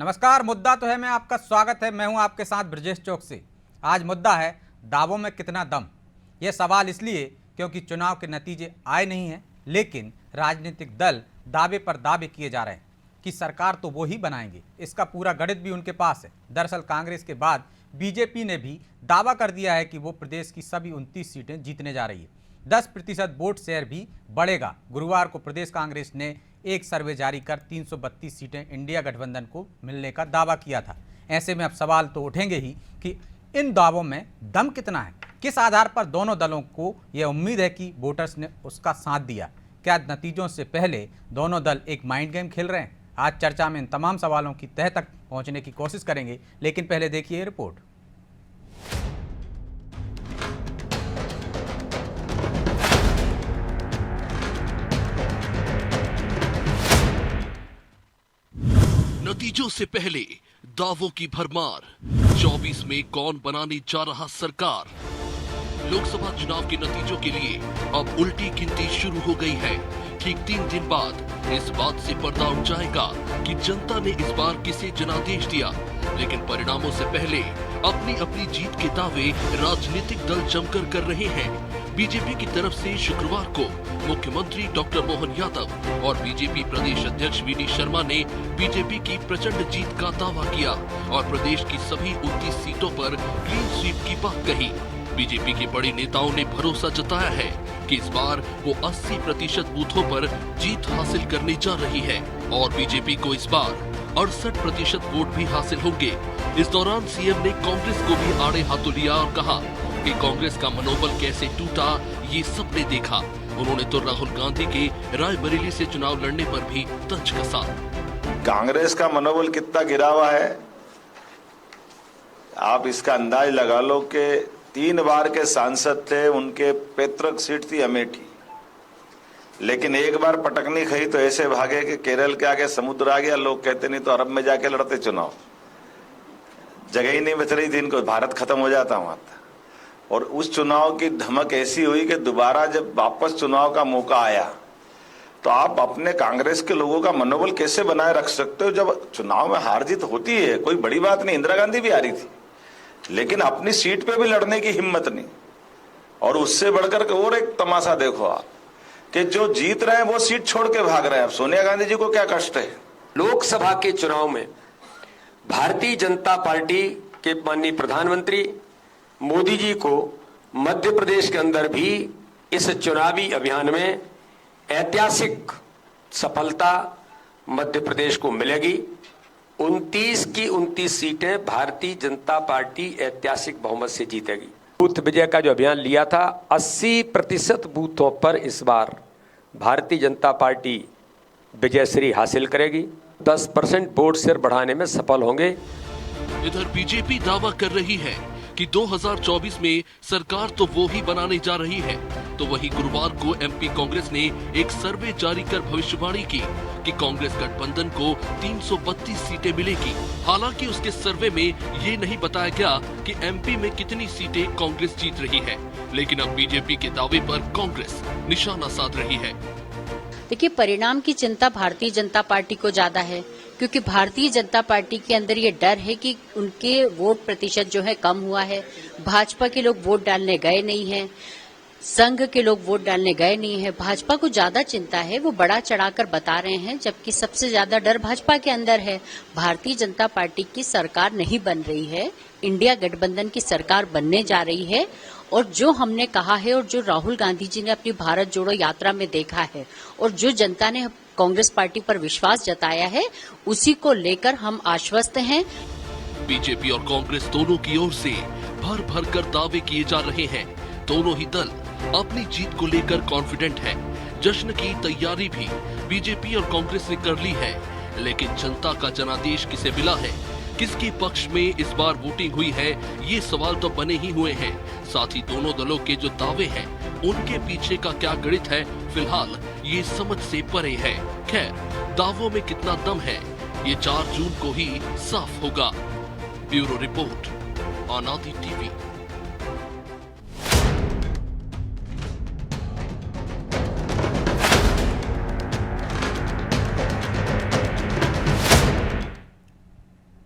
नमस्कार। मुद्दा तो है मैं आपका स्वागत है। मैं हूं आपके साथ ब्रजेश चौकसी। आज मुद्दा है दावों में कितना दम। यह सवाल इसलिए क्योंकि चुनाव के नतीजे आए नहीं हैं, लेकिन राजनीतिक दल दावे पर दावे किए जा रहे हैं कि सरकार तो वो ही बनाएंगे। इसका पूरा गणित भी उनके पास है। दरअसल कांग्रेस के बाद बीजेपी ने भी दावा कर दिया है कि वो प्रदेश की सभी 29 सीटें जीतने जा रही है। 10% वोट शेयर भी बढ़ेगा। गुरुवार को प्रदेश कांग्रेस ने एक सर्वे जारी कर 332 सीटें इंडिया गठबंधन को मिलने का दावा किया था। ऐसे में अब सवाल तो उठेंगे ही कि इन दावों में दम कितना है। किस आधार पर दोनों दलों को यह उम्मीद है कि वोटर्स ने उसका साथ दिया। क्या नतीजों से पहले दोनों दल एक माइंड गेम खेल रहे हैं? आज चर्चा में इन तमाम सवालों की तह तक पहुंचने की कोशिश करेंगे, लेकिन पहले देखिए रिपोर्ट। नतीजों से पहले दावों की भरमार। 24 में कौन बनाने जा रहा सरकार। लोकसभा चुनाव के नतीजों के लिए अब उल्टी गिनती शुरू हो गई है। ठीक 3 दिन बाद इस बात से पर्दा उठ जाएगा कि जनता ने इस बार किसे जनादेश दिया। लेकिन परिणामों से पहले अपनी अपनी जीत के दावे राजनीतिक दल जमकर कर रहे हैं। बीजेपी की तरफ से शुक्रवार को मुख्यमंत्री डॉक्टर मोहन यादव और बीजेपी प्रदेश अध्यक्ष वी डी शर्मा ने बीजेपी की प्रचंड जीत का दावा किया और प्रदेश की सभी 29 सीटों पर क्लीन स्वीप की बात कही। बीजेपी के बड़े नेताओं ने भरोसा जताया है कि इस बार वो 80% बूथों पर जीत हासिल करने जा रही है और बीजेपी को इस बार 68% वोट भी हासिल होंगे। इस दौरान सीएम ने कांग्रेस को भी आड़े हाथों लिया और कहा कि कांग्रेस का मनोबल कैसे टूटा ये सबने देखा। उन्होंने तो राहुल गांधी के रायबरेली से चुनाव लड़ने पर भी तंज कसा। कांग्रेस का मनोबल कितना गिरा हुआ है आप इसका अंदाज लगा लो कि 3 बार के सांसद थे, उनके पैतृक सीट थी अमेठी, लेकिन एक बार पटकनी खाई तो ऐसे भागे कि केरल के आगे समुद्र आ गया। लोग कहते नहीं तो अरब में जाके लड़ते चुनाव, जगह ही नहीं बच रही थी इनको, भारत खत्म हो जाता वहां। और उस चुनाव की धमक ऐसी हुई कि दोबारा जब वापस चुनाव का मौका आया तो आप अपने कांग्रेस के लोगों का मनोबल कैसे बनाए रख सकते हो जब चुनाव में हार जीत होती है? कोई बड़ी बात नहीं, इंदिरा गांधी भी हारी थी, लेकिन अपनी सीट पे भी लड़ने की हिम्मत नहीं। और उससे बढ़कर के और एक तमाशा देखो आप कि जो जीत रहे हैं वो सीट छोड़ के भाग रहे हैं। अब सोनिया गांधी जी को क्या कष्ट है? लोकसभा के चुनाव में भारतीय जनता पार्टी के माननीय प्रधानमंत्री मोदी जी को मध्य प्रदेश के अंदर भी इस चुनावी अभियान में ऐतिहासिक सफलता मध्य प्रदेश को मिलेगी। 29 की 29 सीटें भारतीय जनता पार्टी ऐतिहासिक बहुमत से जीतेगी। बूथ विजय का जो अभियान लिया था, 80% बूथों पर इस बार भारतीय जनता पार्टी विजयश्री हासिल करेगी। 10% वोट शेयर बढ़ाने में सफल होंगे। इधर बीजेपी दावा कर रही है कि 2024 में सरकार तो वो ही बनाने जा रही है, तो वहीं गुरुवार को एमपी कांग्रेस ने एक सर्वे जारी कर भविष्यवाणी की कि कांग्रेस गठबंधन को 332 सीटें मिलेगी। हालांकि उसके सर्वे में ये नहीं बताया गया कि एमपी में कितनी सीटें कांग्रेस जीत रही है, लेकिन अब बीजेपी के दावे पर कांग्रेस निशाना साध रही है। देखिए, परिणाम की चिंता भारतीय जनता पार्टी को ज्यादा है, क्योंकि भारतीय जनता पार्टी के अंदर ये डर है कि उनके वोट प्रतिशत जो है कम हुआ है। भाजपा के लोग वोट डालने गए नहीं हैं, संघ के लोग वोट डालने गए नहीं है। भाजपा को ज्यादा चिंता है, वो बड़ा चढ़ाकर बता रहे हैं, जबकि सबसे ज्यादा डर भाजपा के अंदर है। भारतीय जनता पार्टी की सरकार नहीं बन रही है, इंडिया गठबंधन की सरकार बनने जा रही है। और जो हमने कहा है और जो राहुल गांधी जी ने अपनी भारत जोड़ो यात्रा में देखा है और जो जनता ने कांग्रेस पार्टी पर विश्वास जताया है, उसी को लेकर हम आश्वस्त हैं। बीजेपी और कांग्रेस दोनों की ओर से भर भर कर दावे किए जा रहे हैं। दोनों ही दल अपनी जीत को लेकर कॉन्फिडेंट है। जश्न की तैयारी भी बीजेपी और कांग्रेस ने कर ली है, लेकिन जनता का जनादेश किसे मिला है, किसके पक्ष में इस बार वोटिंग हुई है, ये सवाल तो बने ही हुए हैं। साथ ही दोनों दलों के जो दावे हैं, उनके पीछे का क्या गणित है, फिलहाल ये समझ से परे है। खैर, दावों में कितना दम है, ये 4 जून को ही साफ होगा। Bureau report, Anadi TV.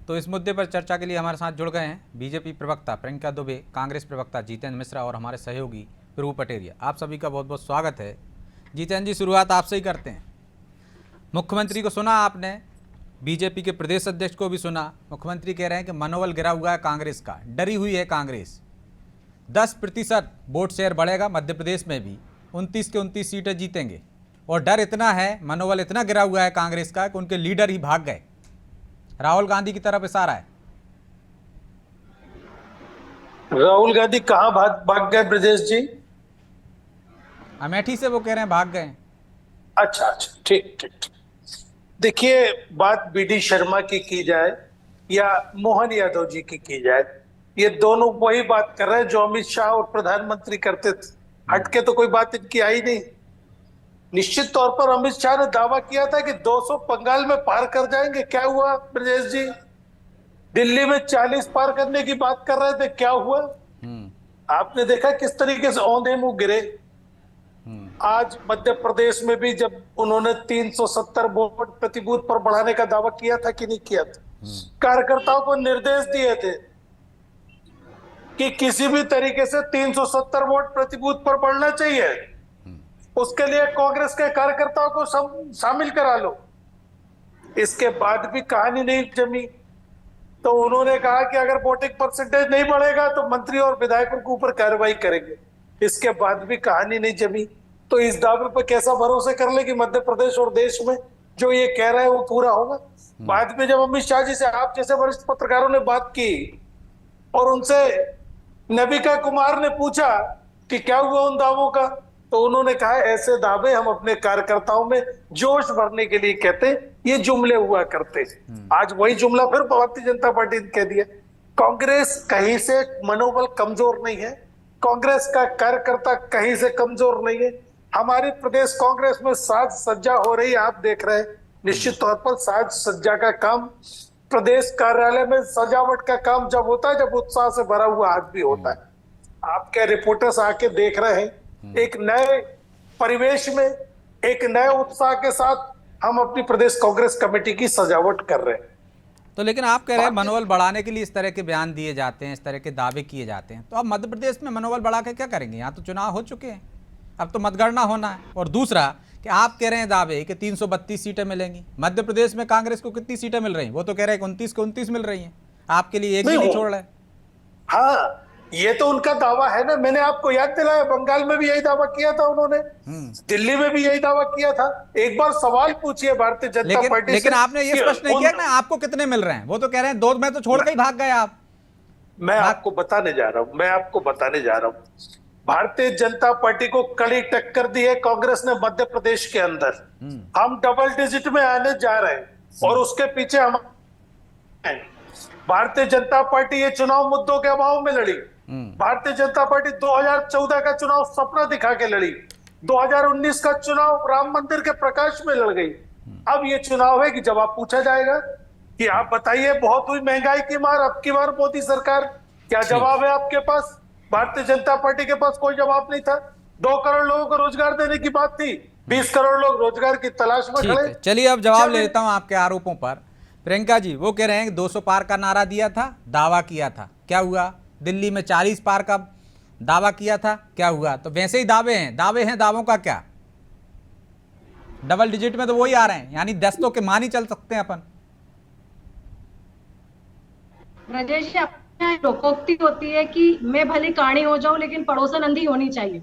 तो इस मुद्दे पर चर्चा के लिए हमारे साथ जुड़ गए हैं बीजेपी प्रवक्ता प्रियंका दुबे, कांग्रेस प्रवक्ता जितेंद्र मिश्रा और हमारे सहयोगी प्रभु पटेरिया। आप सभी का बहुत बहुत स्वागत है। जितेंद्र जी, शुरुआत आपसे ही करते हैं। मुख्यमंत्री को सुना आपने, बीजेपी के प्रदेश अध्यक्ष को भी सुना। मुख्यमंत्री कह रहे हैं कि मनोबल गिरा हुआ है कांग्रेस का, डरी हुई है कांग्रेस। 10% वोट शेयर बढ़ेगा मध्य प्रदेश में भी, 29 के 29 सीटें जीतेंगे। और डर इतना है, मनोबल इतना गिरा हुआ है कांग्रेस का कि उनके लीडर ही भाग गए। राहुल गांधी की तरफ इशारा है। राहुल गांधी कहाँ भाग गए ब्रजेश जी? अमेठी से वो कह रहे हैं भाग गए। अच्छा, ठीक ठीक ठीक। देखिए, बात बीडी शर्मा की जाए या मोहन यादव जी की जाए, ये दोनों वही बात कर रहे हैं जो अमित शाह और प्रधानमंत्री करते थे। हटके तो कोई बात इनकी आई नहीं। निश्चित तौर पर अमित शाह ने दावा किया था कि 200 बंगाल में पार कर जाएंगे। क्या हुआ ब्रजेश जी? दिल्ली में 40 पार करने की बात कर रहे थे, क्या हुआ? आपने देखा किस तरीके से औंधे मुंह गिरे। आज मध्य प्रदेश में भी जब उन्होंने 370 वोट प्रति बूथ पर बढ़ाने का दावा किया था कि नहीं किया था, कार्यकर्ताओं को निर्देश दिए थे कि किसी भी तरीके से 370 वोट प्रति बूथ पर बढ़ना चाहिए। उसके लिए कांग्रेस के कार्यकर्ताओं को शामिल करा लो। इसके बाद भी कहानी नहीं जमी, तो उन्होंने कहा कि अगर वोटिंग परसेंटेज नहीं बढ़ेगा तो मंत्री और विधायकों के ऊपर कार्रवाई करेंगे। इसके बाद भी कहानी नहीं जमी, तो इस दावे पर कैसा भरोसा कर ले कि मध्य प्रदेश और देश में जो ये कह रहा है वो पूरा होगा। बाद में जब अमित शाह जी से आप जैसे वरिष्ठ पत्रकारों ने बात की और उनसे नबिका कुमार ने पूछा कि क्या हुआ उन दावों का, तो उन्होंने कहा ऐसे दावे हम अपने कार्यकर्ताओं में जोश भरने के लिए कहते, ये जुमले हुआ करते। आज वही जुमला फिर भारतीय जनता पार्टी ने कह दिया। कांग्रेस कहीं से मनोबल कमजोर नहीं है, कांग्रेस का कार्यकर्ता कहीं से कमजोर नहीं है। हमारी प्रदेश कांग्रेस में साज सज्जा हो रही है, आप देख रहे हैं। निश्चित तौर पर साज सज्जा का काम, प्रदेश कार्यालय में सजावट का काम जब होता है, जब उत्साह से भरा हुआ आदमी होता है। आपके रिपोर्टर्स आके देख रहे हैं, एक नए परिवेश में, एक नए उत्साह के साथ हम अपनी प्रदेश कांग्रेस कमेटी की सजावट कर रहे हैं। तो लेकिन आप कह रहे हैं मनोबल बढ़ाने के लिए इस तरह के बयान दिए जाते हैं, इस तरह के दावे किए जाते हैं, तो अब मध्य प्रदेश में मनोबल बढ़ा के क्या करेंगे? यहाँ तो चुनाव हो चुके हैं, अब तो मतगणना होना है। और दूसरा कि आप कह रहे हैं दावे कि 332 सीटें मिलेंगी। मध्य प्रदेश में कांग्रेस को कितनी सीटें मिल रही हैं? वो तो कह रहे हैं 29 को 29 मिल रही हैं, आपके लिए एक भी नहीं छोड़ रहे। हाँ, ये तो उनका दावा है ना। मैंने आपको याद दिलाया, बंगाल में भी यही दावा किया था उन्होंने, दिल्ली में भी यही दावा किया था। एक बार सवाल पूछिए भारतीय जनता पार्टी से। लेकिन आपने ये स्पष्ट नहीं किया ना आपको कितने मिल रहे हैं। वो तो कह रहे हैं 2 में तो छोड़ के ही भाग गए आप। मैं आपको बताने जा रहा हूं, भारतीय जनता पार्टी को कड़ी टक्कर दी है कांग्रेस ने मध्य प्रदेश के अंदर। हम डबल डिजिट में आने जा रहे हैं और उसके पीछे हम भारतीय जनता पार्टी ये चुनाव मुद्दों के अभाव में लड़ी। भारतीय जनता पार्टी 2014 का चुनाव सपना दिखा के लड़ी, 2019 का चुनाव राम मंदिर के प्रकाश में लड़ गई। अब ये चुनाव है कि जवाब पूछा जाएगा कि आप बताइए, बहुत हुई महंगाई की मार, अब की बार मोदी सरकार, क्या जवाब है आपके पास? भारतीय जनता पार्टी के पास कोई जवाब नहीं था। 2 करोड़ लोगों को रोजगार देने की बात थी, 20 करोड़ लोग रोजगार की तलाश में खड़े। चलिए अब जवाब ले लेता हूं आपके आरोपों पर। प्रियंका जी, वो कह रहे हैं कि 200 पार का नारा दिया था, दावा किया था, क्या हुआ? दिल्ली में 40 पार का दावा किया था, क्या हुआ? तो वैसे ही दावे हैं, दावों का क्या? डबल डिजिट में तो वही आ रहे हैं, यानी 10 तो के मान ही चल सकते हैं अपन। ब्रजेश जी, अपने लोकोक्ति होती है कि मैं भले काणी हो जाऊं लेकिन पड़ोसन अंधी होनी चाहिए।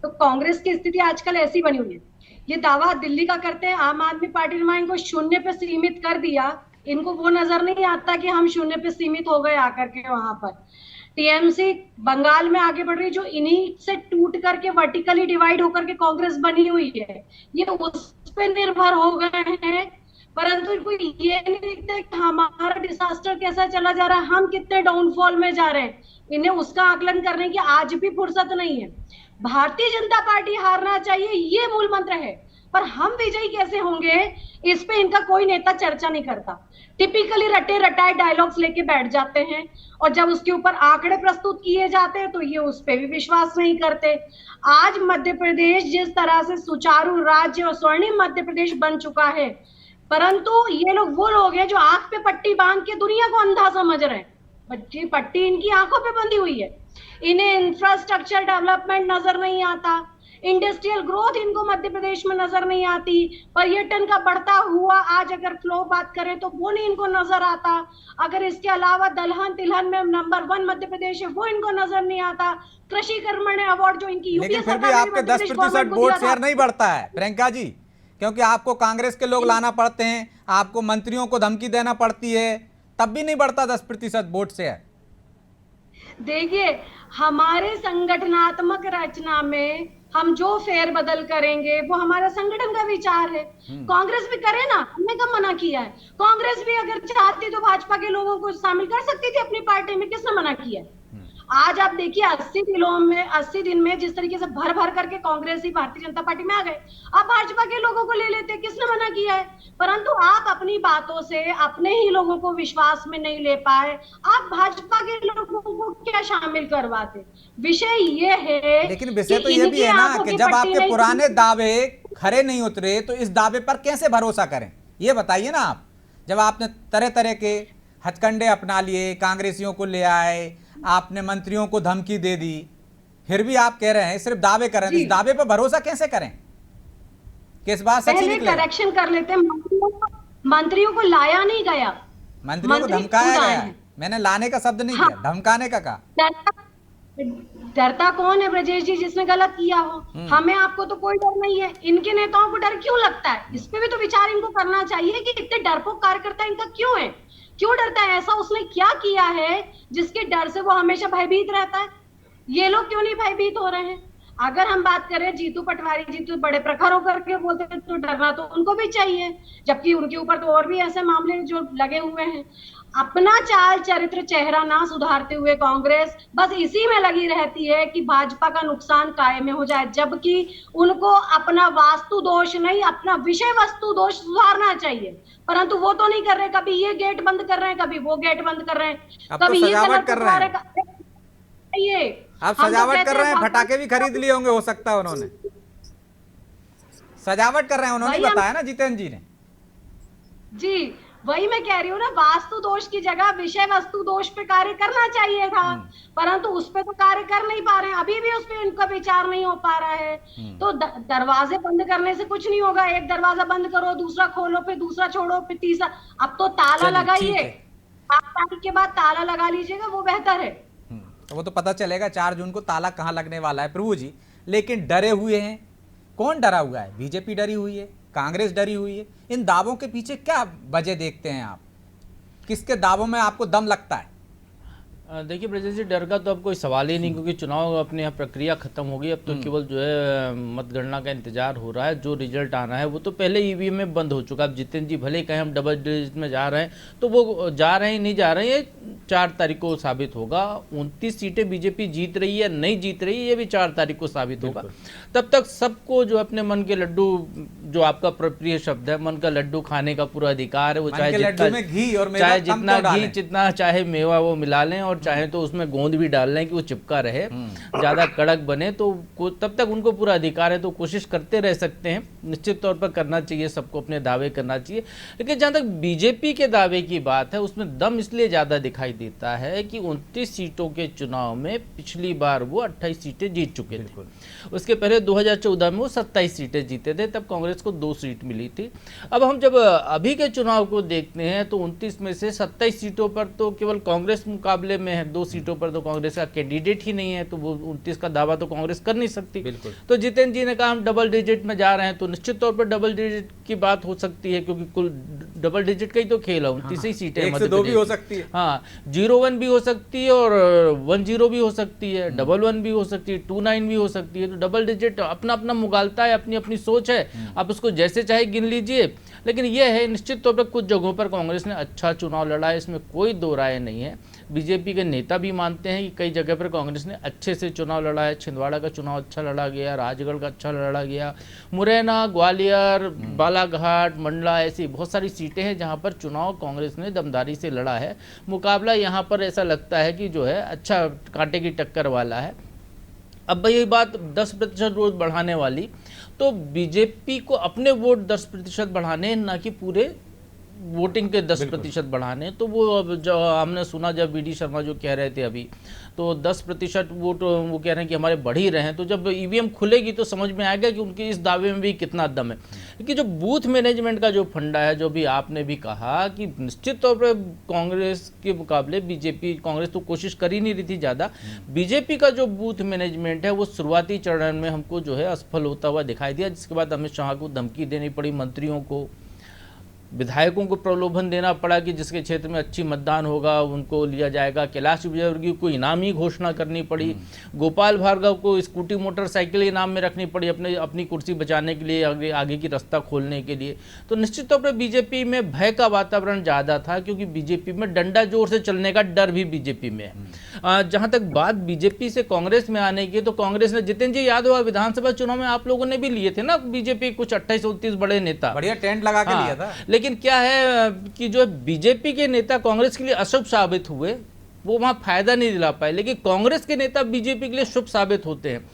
तो कांग्रेस की स्थिति आजकल ऐसी बनी हुई है। ये दावा दिल्ली का करते हैं, आम आदमी पार्टी ने इनको 0 पे सीमित कर दिया। इनको वो नजर नहीं आता कि हम 0 पे सीमित हो गए आकर के वहां पर। टीएमसी बंगाल में आगे बढ़ रही, जो इन्हीं से टूट करके वर्टिकली डिवाइड होकर के कांग्रेस बनी हुई है, ये उस पे निर्भर हो गए हैं। परंतु इनको ये नहीं दिखता कि हमारा डिजास्टर कैसा चला जा रहा है, हम कितने डाउनफॉल में जा रहे हैं। इन्हें उसका आकलन करने की आज भी फुर्सत नहीं है। भारतीय जनता पार्टी हारना चाहिए, ये मूल मंत्र है, पर हम विजयी कैसे होंगे इस पे इनका कोई नेता चर्चा नहीं करता। टिपिकली रटे रटाए डायलॉग्स लेके बैठ जाते हैं और जब उसके ऊपर आंकड़े प्रस्तुत किए जाते हैं तो ये उस पे भी विश्वास नहीं करते। आज मध्य प्रदेश जिस तरह से सुचारू राज्य और स्वर्णिम मध्य प्रदेश बन चुका है, परंतु ये लोग वो लोग हैं जो आंख पे पट्टी बांध के दुनिया को अंधा समझ रहे हैं। पट्टी इनकी आंखों पे बंधी हुई है। इन्हें इंफ्रास्ट्रक्चर डेवलपमेंट नजर नहीं आता, इंडस्ट्रियल ग्रोथ इनको मध्य प्रदेश में नजर नहीं आती, पर्यटन का बढ़ता हुआ आज अगर फ्लो बात करें तो वो नहीं इनको नजर आता। अगर इसके अलावा दलहन तिलहन में नंबर 1 मध्य प्रदेश है वो इनको नजर नहीं आता। कृषि कर्मण्य अवार्ड जो इनकी लेकिन फिर भी आपके 10% वोट शेयर नहीं बढ़ता है प्रियंका जी, क्योंकि आपको कांग्रेस के लोग लाना पड़ते हैं, आपको मंत्रियों को धमकी देना पड़ती है, तब भी नहीं बढ़ता 10% वोट शेयर। देखिए, हमारे संगठनात्मक रचना में हम जो फेरबदल करेंगे वो हमारा संगठन का विचार है। कांग्रेस भी करे ना, हमने कब मना किया है? कांग्रेस भी अगर चाहती तो भाजपा के लोगों को शामिल कर सकती थी अपनी पार्टी में, किसने मना किया है? आज आप देखिए 80 दिन में जिस तरीके से भर भर करके कांग्रेस ही भारतीय जनता पार्टी में आ गए, आप भाजपा के लोगों को ले लेते, किसने मना किया है? परंतु आप अपनी बातों से अपने ही लोगों को विश्वास में नहीं ले पाए, आप भाजपा के लोगों को क्या शामिल करवाते? विषय ये है, लेकिन विषय तो ये भी है ना कि जब आपके पुराने दावे खरे नहीं उतरे तो इस दावे पर कैसे भरोसा करें, ये बताइए ना आप। जब आपने तरह तरह के हथकंडे अपना लिए, कांग्रेसियों को ले आए, आपने मंत्रियों को धमकी दे दी, फिर भी आप कह रहे हैं सिर्फ दावे कर रहे हैं, इस दावे पर भरोसा कैसे करें कि इस बार सच्ची निकले? करेक्शन कर लेते, मंत्रियों को लाया नहीं गया, मंत्रियों को धमकाया गया। मैंने लाने का शब्द नहीं किया, धमकाने का कहा। डरता कौन है ब्रजेश जी जिसने गलत किया हो? हमें आपको तो कोई डर नहीं है, इनके नेताओं को डर क्यों लगता है? इस पे भी तो विचार इनको करना चाहिए कि इतने डरपोक कार्यकर्ता इनका क्यों है, क्यों डरता है? ऐसा उसने क्या किया है जिसके डर से वो हमेशा भयभीत रहता है? ये लोग क्यों नहीं भयभीत हो रहे हैं? अगर हम बात करें जीतू पटवारी जी तो बड़े प्रखर होकर के बोलते हैं, तो डरना तो उनको भी चाहिए, जबकि उनके ऊपर तो और भी ऐसे मामले जो लगे हुए हैं। अपना चाल चरित्र चेहरा ना सुधारते हुए कांग्रेस बस इसी में लगी रहती है कि भाजपा का नुकसान कायम हो जाए, जबकि उनको अपना वास्तु दोष नहीं, अपना विषय वस्तु दोष सुधारना चाहिए, परंतु वो तो नहीं कर रहे। कभी ये गेट बंद कर रहे हैं, कभी वो गेट बंद कर रहे हैं, कभी ये सजावट कर रहे हैं। ये आप सजावट कर रहे हैं, पटाखे भी खरीद लिए होंगे, हो सकता है उन्होंने सजावट कर रहे हैं, उन्होंने बताया ना जितेंद्र जी ने। जी वही मैं कह रही हूँ ना, वास्तु दोष की जगह विषय वस्तु दोष पे कार्य करना चाहिए था, परंतु उस पे तो कार्य कर नहीं पा रहे हैं, अभी भी उस पे इनका विचार नहीं हो पा रहा है। तो दरवाजे बंद करने से कुछ नहीं होगा, एक दरवाजा बंद करो, दूसरा खोलो, फिर दूसरा छोड़ो, फिर तीसरा। अब तो ताला लगाइए, के बाद ताला लगा लीजिएगा, वो बेहतर है। वो तो पता चलेगा 4 जून को ताला कहाँ लगने वाला है प्रभु जी। लेकिन डरे हुए हैं, कौन डरा हुआ है? बीजेपी डरी हुई है, कांग्रेस डरी हुई है। इन दावों के पीछे क्या वजह देखते हैं आप? किसके दावों में आपको दम लगता है? देखिए ब्रजेश जी, डर का तो अब कोई सवाल ही नहीं, क्योंकि चुनाव अपने यहाँ प्रक्रिया खत्म हो गई। अब तो केवल जो है मतगणना का इंतजार हो रहा है, जो रिजल्ट आना है वो तो पहले ईवीएम में बंद हो चुका। अब जितेंद्र जी भले कहें हम डबल डिजिट में जा रहे हैं, तो वो जा रहे हैं नहीं जा रहे हैं, ये 4 तारीख को साबित होगा। 29 सीटें बीजेपी जीत रही है नहीं जीत रही है, ये भी 4 तारीख को साबित होगा। तब तक सबको जो अपने मन के लड्डू, जो आपका प्रिय शब्द है, मन का लड्डू खाने का पूरा अधिकार है। वो चाहे जितना घी जितना चाहे मेवा वो मिला लें, और चाहे तो उसमें गोंद भी डाल लें कि वो चिपका रहे, ज्यादा कड़क बने, तो तब तक उनको पूरा अधिकार है, तो कोशिश करते रह सकते हैं। निश्चित तौर पर करना चाहिए, सबको अपने दावे करना चाहिए। लेकिन जहां तक बीजेपी के दावे की बात है, उसमें दम इसलिए ज्यादा दिखाई देता है कि 29 सीटों के चुनाव में पिछली बार वो 28 सीटें जीत चुके थे। उसके पहले 2014 में वो 27 सीटें जीते थे, तब कांग्रेस को 2 सीट मिली थी। अब हम जब अभी के चुनाव को देखते हैं तो 29 में से 27 सीटों पर तो केवल कांग्रेस मुकाबले में है, 2 सीटों पर तो कांग्रेस का कैंडिडेट ही नहीं है, तो वो 29 का दावा तो कांग्रेस कर नहीं सकती। तो जितेंद्र जी ने कहा हम डबल डिजिट में जा रहे हैं, तो निश्चित तौर पर डबल डिजिट की बात हो सकती है, क्योंकि कुल डबल डिजिट का ही तो खेल है। 29 ही सीटें, 1 से 2 भी हो सकती है, हाँ 0-1 भी हो सकती है, और 1-0 भी हो सकती है, 1-1 भी हो सकती है, 2-9 भी हो सकती है। तो डबल डिजिट अपना अपना मुगालता है, अपनी अपनी सोच है, आप उसको जैसे चाहे गिन लीजिए। लेकिन यह है निश्चित तौर पर कुछ जगहों पर कांग्रेस ने अच्छा चुनाव लड़ा है, इसमें कोई दो राय नहीं है। बीजेपी के नेता भी मानते हैं कि कई जगह पर कांग्रेस ने अच्छे से चुनाव लड़ा है। छिंदवाड़ा का चुनाव अच्छा लड़ा गया, राजगढ़ का अच्छा लड़ा गया, मुरैना, ग्वालियर, बालाघाट, मंडला, ऐसी बहुत सारी सीटें हैं जहां पर चुनाव कांग्रेस ने दमदारी से लड़ा है। मुकाबला यहां पर ऐसा लगता है कि जो है अच्छा कांटे की टक्कर वाला है। अब यही बात 10% वोट बढ़ाने वाली, तो बीजेपी को अपने वोट 10% बढ़ाने, ना कि पूरे वोटिंग के 10% बढ़ाने। तो वो अब जो हमने सुना जब बीडी शर्मा जो कह रहे थे अभी, तो 10% वोट वो कह रहे हैं कि हमारे बढ़ ही रहे हैं। तो जब ईवीएम खुलेगी तो समझ में आएगा कि उनके इस दावे में भी कितना दम है। क्योंकि जो बूथ मैनेजमेंट का जो फंडा है, जो भी आपने भी कहा कि निश्चित तौर पर कांग्रेस के मुकाबले बीजेपी, कांग्रेस तो कोशिश कर ही नहीं रही थी ज़्यादा, बीजेपी का जो बूथ मैनेजमेंट है वो शुरुआती चरण में हमको जो है असफल होता हुआ दिखाई दिया, जिसके बाद अमित शाह को धमकी देनी पड़ी, मंत्रियों को, विधायकों को प्रलोभन देना पड़ा कि जिसके क्षेत्र में अच्छी मतदान होगा उनको लिया जाएगा। कैलाश विजयवर्गीय को इनामी घोषणा करनी पड़ी, गोपाल भार्गव को स्कूटी मोटरसाइकिल इनाम में रखनी पड़ी अपनी कुर्सी बचाने के लिए, आगे की रास्ता खोलने के लिए। तो निश्चित तौर पर बीजेपी में भय का वातावरण ज़्यादा था, क्योंकि बीजेपी में डंडा जोर से चलने का डर भी बीजेपी में है। जहाँ तक बात बीजेपी से कांग्रेस में आने की, तो कांग्रेस ने, जितेंद्र जी याद हुआ विधानसभा चुनाव में आप लोगों ने भी लिए थे ना बीजेपी कुछ 28-29 बड़े नेता, बढ़िया टेंट लगा के लिया था। लेकिन क्या है कि जो बीजेपी के नेता कांग्रेस के लिए अशुभ साबित हुए, वो वहां फायदा नहीं दिला पाए, लेकिन कांग्रेस के नेता बीजेपी के लिए शुभ साबित होते हैं।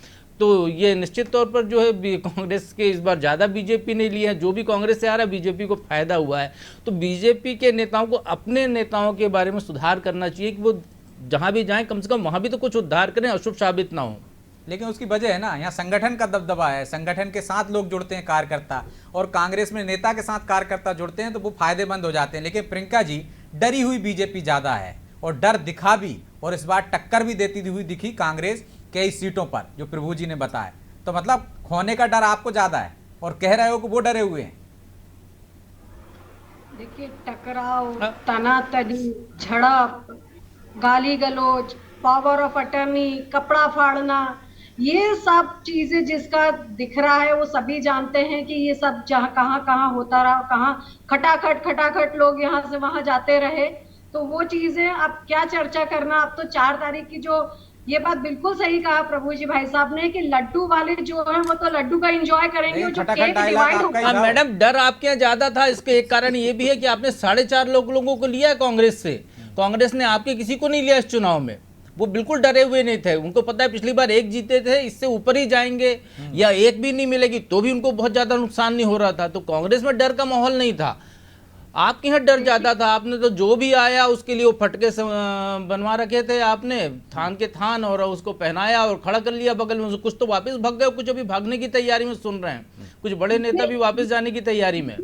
तो ये निश्चित तौर पर जो है कांग्रेस के इस बार ज़्यादा बीजेपी ने लिए हैं, जो भी कांग्रेस से आ रहा है बीजेपी को फायदा हुआ है। तो बीजेपी के नेताओं को अपने नेताओं के बारे में सुधार करना चाहिए कि वो जहां भी जाएं कम से कम वहां भी तो कुछ उद्धार करें, अशुभ साबित ना हो। लेकिन उसकी वजह है ना, यहाँ संगठन का दबदबा है, संगठन के साथ लोग जुड़ते हैं कार्यकर्ता, और कांग्रेस में नेता के साथ कार्यकर्ता जुड़ते हैं तो वो फायदेमंद हो जाते हैं। लेकिन प्रियंका जी, डरी हुई बीजेपी ज्यादा है और डर दिखा भी, और इस बार टक्कर भी देती हुई दिखी कांग्रेस कई सीटों पर, जो प्रभु जी ने बताया। तो मतलब खोने का डर आपको ज्यादा है और कह रहे हो कि वो डरे हुए हैं। देखिए, टकराव, तनातनी, झड़प, गाली गलौज, पावर ऑफ अटर्नी, कपड़ा फाड़ना, ये सब चीजें जिसका दिख रहा है वो सभी जानते हैं कि ये सब जहाँ कहाँ होता रहा, कहाँ खटाखट लोग यहाँ से वहां जाते रहे। तो वो चीजें अब क्या चर्चा करना। अब तो 4 तारीख की जो, ये बात बिल्कुल सही कहा प्रभु जी भाई साहब ने कि लड्डू वाले जो है वो तो लड्डू का एंजॉय करेंगे, जो केक डिवाइड होगा। मैडम, डर आपके यहाँ ज्यादा था, इसके एक कारण ये भी है कि आपने 4.5 लोगों को लिया कांग्रेस से। कांग्रेस ने आपके किसी को नहीं लिया इस चुनाव में। वो बिल्कुल डरे हुए नहीं थे, उनको पता है पिछली बार 1 जीते थे, इससे ऊपर ही जाएंगे, या 1 भी नहीं मिलेगी तो भी उनको बहुत ज्यादा नुकसान नहीं हो रहा था। तो कांग्रेस में डर का माहौल नहीं था, आपके यहाँ डर ज्यादा था। आपने तो जो भी आया उसके लिए वो फटके बनवा रखे थे आपने, थान के थान, और उसको पहनाया और खड़ा कर लिया बगल में। कुछ तो वापस भाग गए, कुछ अभी भागने की तैयारी में सुन रहे हैं, कुछ बड़े नेता भी वापस जाने की तैयारी में।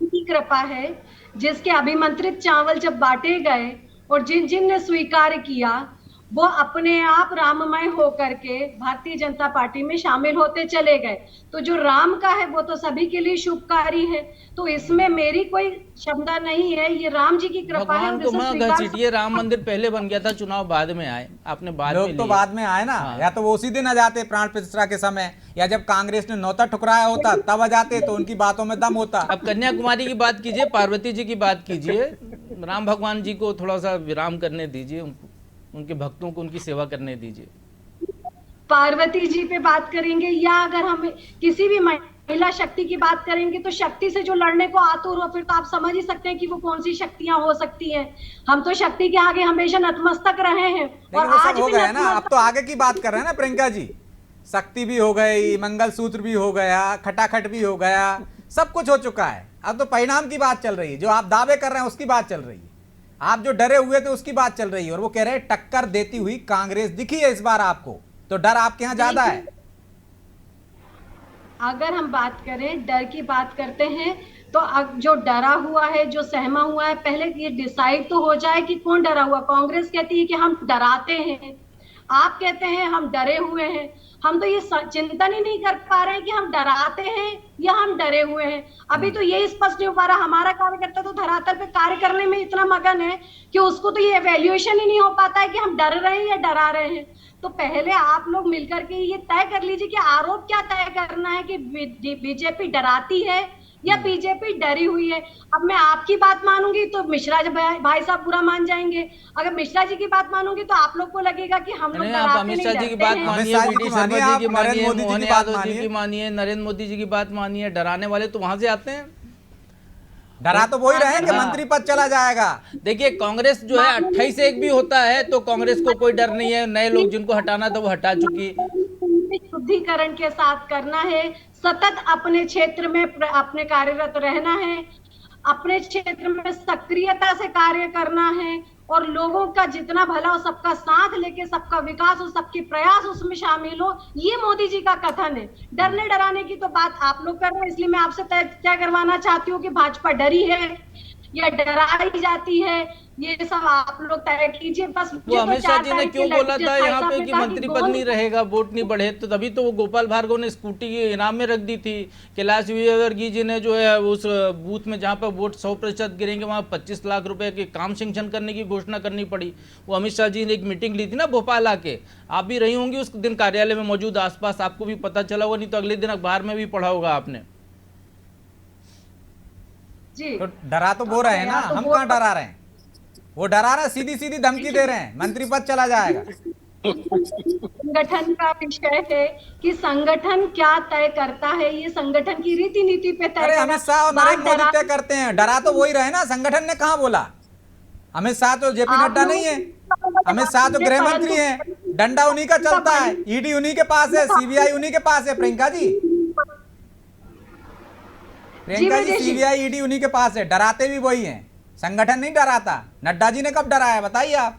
कृपा है जिसके अभिमंत्रित चावल जब बांटे गए और जिन जिन ने स्वीकार किया वो अपने आप राममय होकर के भारतीय जनता पार्टी में शामिल होते चले गए। तो जो राम का है वो तो सभी के लिए शुभकारी है, तो इसमें मेरी कोई क्षमता नहीं है, ये राम जी की कृपा है। ये राम मंदिर पहले बन गया था, चुनाव बाद में आए, आपने बाद लोग तो बाद में आए ना। हाँ। या तो वो उसी दिन आ जाते प्राण प्रतिष्ठा के समय, या जब कांग्रेस ने नौता ठुकराया होता तब आ जाते, तो उनकी बातों में दम होता। अब कन्याकुमारी की बात कीजिए, पार्वती जी की बात कीजिए, राम भगवान जी को थोड़ा सा विराम करने दीजिए, उनके भक्तों को उनकी सेवा करने दीजिए। पार्वती जी पे बात करेंगे या अगर हम किसी भी महिला शक्ति की बात करेंगे तो शक्ति से जो लड़ने को आतुर हो, फिर तो आप समझ ही सकते हैं कि वो कौन सी शक्तियां हो सकती हैं। हम तो शक्ति के आगे हमेशा नतमस्तक रहे हैं, और आज हो गया ना। अब तो आगे की बात कर रहे हैं ना प्रियंका जी, शक्ति भी हो गई, मंगलसूत्र भी हो गया, खटाखट भी हो गया, सब कुछ हो चुका है। अब तो परिणाम की बात चल रही है, जो आप दावे कर रहे हैं उसकी बात चल रही है, आप जो डरे हुए थे उसकी बात चल रही है। और वो कह रहे हैं टक्कर देती हुई कांग्रेस दिखी है इस बार आपको, तो डर आपके यहाँ ज्यादा है। अगर हम बात करें, डर की बात करते हैं, तो जो डरा हुआ है, जो सहमा हुआ है, पहले ये डिसाइड तो हो जाए कि कौन डरा हुआ। कांग्रेस कहती है कि हम डराते हैं, आप कहते हैं हम डरे हुए हैं। हम तो ये चिंतन ही नहीं कर पा रहे हैं कि हम डराते हैं या हम डरे हुए हैं। अभी तो ये स्पष्ट नहीं हो पा रहा। हमारा कार्यकर्ता तो धरातल पे कार्य करने में इतना मगन है कि उसको तो ये एवेल्युएशन ही नहीं हो पाता है कि हम डर रहे हैं या डरा रहे हैं। तो पहले आप लोग मिलकर के ये तय कर लीजिए कि आरोप क्या तय करना है, कि बीजेपी डराती है या बीजेपी डरी हुई है। अब मैं आपकी बात मानूंगी तो मिश्रा भाई साहब बुरा मान जाएंगे, अगर मिश्रा जी की बात मानूंगी तो आप लोग को लगेगा कि हम लोग डराते नहीं, मिश्रा जी की बात मानिए, वीडी शर्मा जी की मानिए, मोहन यादव जी की मानिए, नरेंद्र मोदी जी की बात मानिए। डराने वाले तो वहां से आते हैं, डरा तो वही रहे कि मंत्री पद चला जाएगा। देखिए, कांग्रेस जो है 28 से 1 भी होता है तो कांग्रेस को कोई डर नहीं है। नए लोग जिनको हटाना था वो हटा चुकी, में शुद्धिकरण के साथ करना है, सतत अपने क्षेत्र में अपने कार्यरत रहना है, अपने क्षेत्र में सक्रियता से कार्य करना है और लोगों का जितना भला हो, सबका साथ लेके सबका विकास हो, सबके प्रयास उसमें शामिल हो, ये मोदी जी का कथन है। डरने डराने की तो बात आप लोग कर रहे हैं, इसलिए मैं आपसे तय करवाना चाहती हूँ कि भाजपा डरी है या डराई जाती है, ये सब आप लोग तय कीजिए। बस वो अमित शाह जी ने क्यों बोला था यहाँ पे कि मंत्री पद नहीं रहेगा, वोट नहीं बढ़े, तो तभी तो वो गोपाल भार्गव ने स्कूटी इनाम में रख दी थी। कैलाश विजयवर्गीय जी ने जो है उस बूथ में जहाँ पर वोट 100% गिरेंगे वहाँ 25 लाख रुपए के काम सैंक्शन करने की घोषणा करनी पड़ी। वो अमित शाह जी ने एक मीटिंग ली थी ना भोपाल आके, आप भी रही होंगी उस दिन कार्यालय में मौजूद, आसपास आपको भी पता चला होगा, नहीं तो अगले दिन अखबार में भी पढ़ा होगा आपने। जी तो डरा तो वो रहे हैं ना, हम कहाँ डरा रहे हैं, वो डरा रहे हैं, सीधी सीधी धमकी दे रहे हैं मंत्री पद चला जाएगा। संगठन का विषय है कि संगठन क्या तय करता है, ये संगठन की रीति नीति पे तय। अरे अमित शाह और नरेंद्र मोदी तय करते हैं, डरा तो वही रहे ना, संगठन ने कहाँ बोला। अमित शाह तो जेपी नड्डा नहीं है, अमित शाह तो गृह मंत्री है, डंडा उन्हीं का चलता है, ईडी उन्हीं के पास है, सीबीआई उन्हीं के पास है। प्रियंका जी सीबीआई ईडी उन्हीं के पास है, डराते भी वही हैं, संगठन नहीं डराता। नड्डा जी ने कब डराया बताइए आप।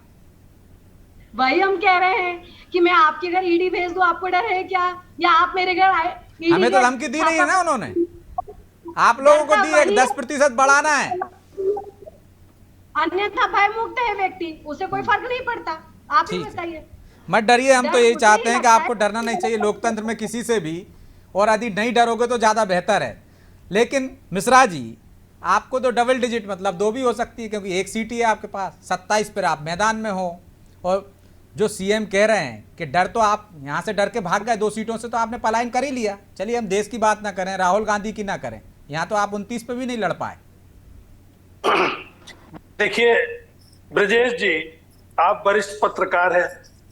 वही हम कह रहे हैं कि मैं आपके घर ईडी भेज दूं, आपको डर है क्या, या आप मेरे घर आए? हमें तो धमकी दी नहीं है ना उन्होंने, आप लोगों को दी है 10% बढ़ाना है। अन्यथा भय मुक्त है व्यक्ति, उसे कोई फर्क नहीं पड़ता। आप ही बताइए। मत डरिए, हम तो यही चाहते हैं कि आपको डरना नहीं चाहिए लोकतंत्र में किसी से भी, और यदि नहीं डरोगे तो ज्यादा बेहतर है। लेकिन मिश्रा जी आपको तो डबल डिजिट मतलब 2 भी हो सकती है, क्योंकि 1 सीट ही है आपके पास, 27 पर आप मैदान में हो। और जो सीएम कह रहे हैं कि डर, तो आप यहाँ से डर के भाग गए, 2 सीटों से तो आपने पलायन कर ही लिया। चलिए हम देश की बात ना करें, राहुल गांधी की ना करें, यहाँ तो आप 29 पे भी नहीं लड़ पाए। देखिए ब्रजेश जी, आप वरिष्ठ पत्रकार हैं,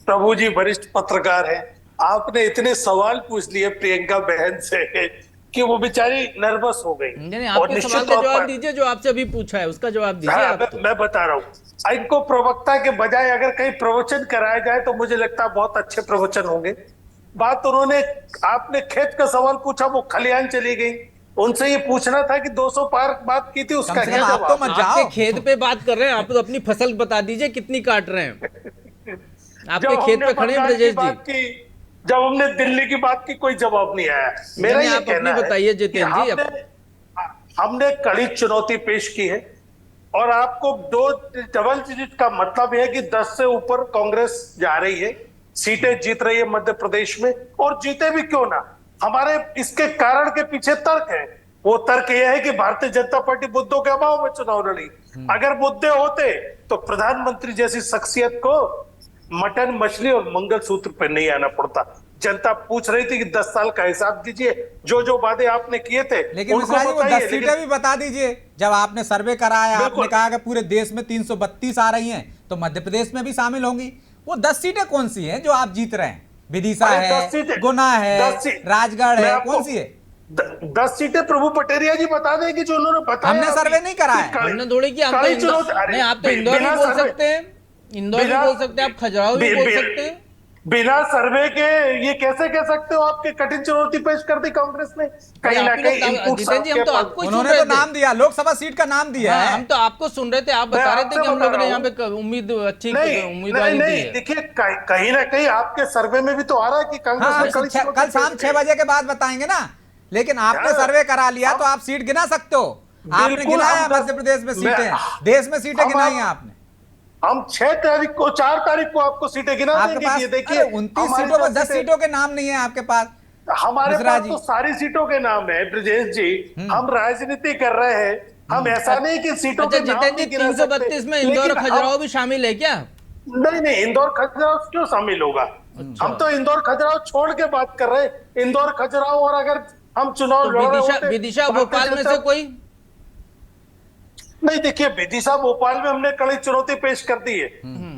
प्रभु जी वरिष्ठ पत्रकार हैं, आपने इतने सवाल पूछ लिए प्रियंका बहन से कि वो बेचारी नर्वस हो गई। नहीं, आपके सवाल का जवाब दीजिए, जो आपसे अभी पूछा है उसका जवाब दीजिए। आप तो। मैं बता रहा हूँ, इनको प्रवक्ता के बजाय अगर कहीं प्रवचन कराया जाए तो मुझे लगता है बहुत अच्छे प्रवचन होंगे। बात उन्होंने, आपने खेत का सवाल पूछा, वो खलियान चली गई। उनसे ये पूछना था कि 200 पार बात की थी, उसका क्या आप तो मत जाओ। आपके खेत पे बात कर रहे हैं, आप तो अपनी फसल बता दीजिए कितनी काट रहे हैं। आपके खेत पे खड़े हैं ब्रजेश जी। जब हमने दिल्ली की बात की कोई जवाब नहीं आया। मेरा ये कहना है, बताइए जितेंद्र जी, हमने कड़ी चुनौती पेश की है और आपको 2 डबल डिजिट का मतलब है कि 10 से ऊपर कांग्रेस जा रही है, सीटें जीत रही है मध्य प्रदेश में, और जीते भी क्यों ना। हमारे इसके कारण के पीछे तर्क है, वो तर्क यह है कि भारतीय जनता पार्टी मुद्दों के अभाव में चुनाव लड़ी। अगर मुद्दे होते तो प्रधानमंत्री जैसी शख्सियत को मटन, मछली और मंगलसूत्र पे नहीं आना पड़ता। जनता पूछ रही थी कि 10 साल का हिसाब दीजिए, जो जो वादे आपने किए थे। लेकिन मिश्रा जी वो 10 सीटें भी बता दीजिए। जब आपने सर्वे कराया, आपने कहा कि पूरे देश में 332 आ रही हैं, तो मध्य प्रदेश में भी शामिल होंगी। वो 10 सीटें कौन सी हैं जो आप जीत रहे हैं? विदिशा है, गुना है, राजगढ़ है, कौन सी है? 10 सीटें प्रभु पटेरिया जी बता देंगे जो उन्होंने बताया। हमने सर्वे नहीं कराया, हमने थोड़ी की। आप तो इंदौर भी बोल सकते हैं, इंदौर भी बोल सकते हैं, आप खजुराहो भी बोल सकते हैं। बिना सर्वे के ये कैसे कह सकते हो? आपके कठिन चुनौती पेश कर दी कांग्रेस ने। कहीं ना कहीं जितेंद्र जी, हम तो आपको उन्होंने तो नाम दिया, लोकसभा सीट का नाम दिया है। हम तो आपको सुन रहे थे, आप बता रहे थे कि हम लोगों ने यहाँ पे उम्मीद अच्छी उम्मीदवारी दी है। देखिए कहीं ना कहीं आपके सर्वे में भी तो आ रहा है कि कांग्रेस ने कल शाम 6 बजे के बाद बताएंगे ना, लेकिन आपने सर्वे करा लिया तो आप सीट गिना सकते हो। आपने गिनाया मध्य प्रदेश में सीटें, देश में सीटें गिनाई हैं आपने। हम 6 तारीख को, 4 तारीख को आपको सीटें गिना देंगे। ये देखिए 29 सीटों में 10 सीटों के नाम नहीं है आपके पास। हमारे पास तो सारी सीटों के नाम है ब्रजेश जी। हम राजनीति कर रहे हैं, हम ऐसा नहीं कि सीटों के नाम नहीं गिना सकते। 332 में इंदौर खजुराहो भी शामिल है क्या? नहीं, इंदौर खजुराहो क्यों शामिल होगा? हम तो इंदौर खजुराहो छोड़ के बात कर रहे हैं। इंदौर खजुराहो, और अगर हम चुनाव लड़ रहे होते, विदिशा भोपाल में से कोई नहीं। देखिए विदिशा भोपाल में हमने कड़ी चुनौती पेश कर दी है।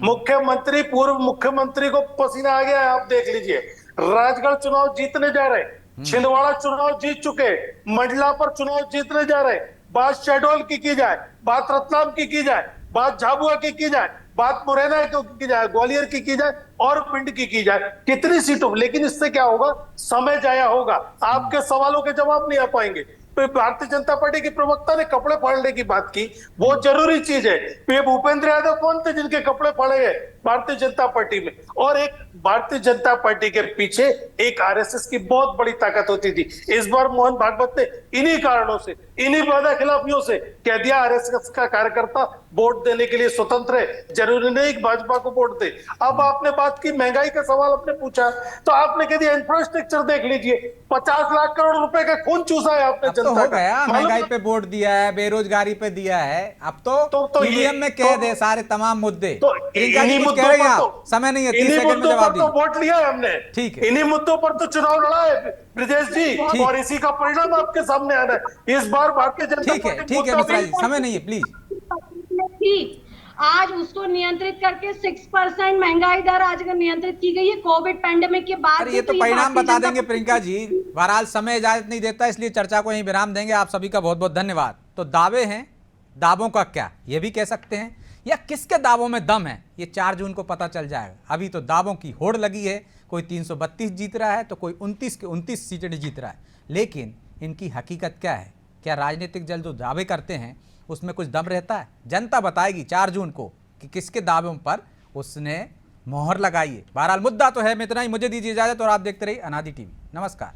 मुख्यमंत्री, पूर्व मुख्यमंत्री को पसीना आ गया है, आप देख लीजिए। राजगढ़ चुनाव जीतने जा रहे, छिंदवाड़ा चुनाव जीत चुके, मंडला पर चुनाव जीतने जा रहे। बात शहडोल की जाए, बात रतलाम की जाए, बात झाबुआ की जाए, बात मुरैना की जाए, ग्वालियर की जाए और पिंड की जाए, कितनी सीटों, लेकिन इससे क्या होगा, समय जाया होगा, आपके सवालों के जवाब नहीं आ पाएंगे। भारतीय जनता पार्टी के प्रवक्ता ने कपड़े फाड़ने की बात की, वो जरूरी चीज है। ये भूपेंद्र यादव कौन थे जिनके कपड़े फाड़े गए भारतीय जनता पार्टी में? और एक भारतीय जनता पार्टी के पीछे एक आरएसएस की बहुत बड़ी ताकत होती थी। इस बार मोहन भागवत ने इन्हीं कारणों से, इन्हीं वादा खिलाफियों से कह दिया आरएसएस का कार्यकर्ता वोट देने के लिए स्वतंत्र है, जरूरी नहीं कि भाजपा को वोट दे। अब आपने बात की महंगाई का सवाल आपने पूछा, तो आपने कह दिया इंफ्रास्ट्रक्चर देख लीजिए, 50 लाख करोड़ रुपए का खून चूसा है आपने तो जनता हो गया, का। महंगाई पे वोट दिया है, बेरोजगारी पे दिया है, अब तो ईवीएम में कह दे सारे तमाम मुद्दे। प्रियंका जी कुछ कह रही हैं आप? समय नहीं है, 30 सेकंड में जवाब दीजिए। वोट लिया है हमने, ठीक है। इन्हीं मुद्दों पर तो चुनाव लड़ा है ब्रजेश जी, और इसी का परिणाम आपके सामने आ रहा है। इस बार भारतीय जनता पार्टी ठीक है मिश्रा जी, समय नहीं है, प्लीज। आज उसको नियंत्रित करके 6% महंगाई दर आज अगर नियंत्रित की गई है कोविड पैंडेमिक के बाद। अरे ये तो परिणाम बता देंगे प्रियंका जी, बहरहाल समय इजाजत नहीं देता, इसलिए चर्चा को यहीं विराम देंगे। आप सभी का बहुत बहुत धन्यवाद। तो दावे हैं, दावों का क्या, ये भी कह सकते हैं, या किसके दावों में दम है, ये 4 जून को पता चल जाएगा। अभी तो दावों की होड़ लगी है, कोई 332 जीत रहा है तो कोई 29 के 29 सीटें जीत रहा है, लेकिन इनकी हकीकत क्या है? क्या राजनीतिक दल जो दावे करते हैं उसमें कुछ दम रहता है? जनता बताएगी 4 जून को कि किसके दावों पर उसने मोहर लगाई है। बहरहाल मुद्दा तो है, मैं इतना ही, मुझे दीजिए इजाजत और आप देखते रहिए अनादि टीवी। नमस्कार।